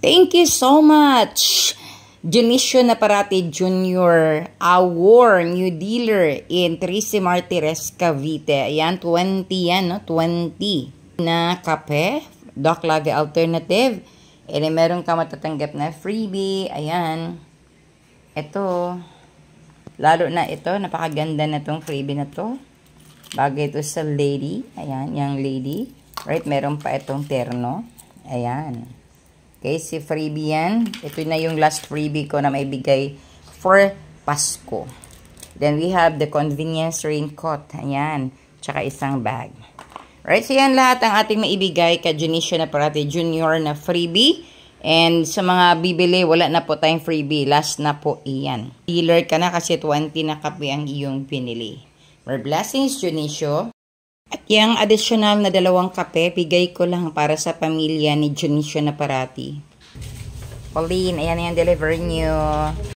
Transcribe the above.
Thank you so much, Dionisio Naparate Jr., our new dealer in Trece Martires, Cavite. Ayan, 20 yan, no? 20 na kape, Doc Lave Alternative. E meron ka matatanggap na freebie. Ayan. Ito. Lalo na ito. Napakaganda na itong freebie na to. Bagay ito sa lady. Ayan, yung lady. Right, meron pa itong terno. Ayan. Okay, si freebie yan. Ito na yung last freebie ko na may bigay for Pasko. Then we have the convenience raincoat. Ayan. Tsaka isang bag. Right, so yan lahat ang ating maibigay kay Dionisio Naparate Jr. na freebie. And sa mga bibili, wala na po tayong freebie. Last na po iyan. Dealer ka na kasi 20 na kape ang iyong pinili. More blessings, Dionisio. At yung additional na 2 kape, bigay ko lang para sa pamilya ni Dionisio Naparate. Pauline, ayan yung deliver nyo.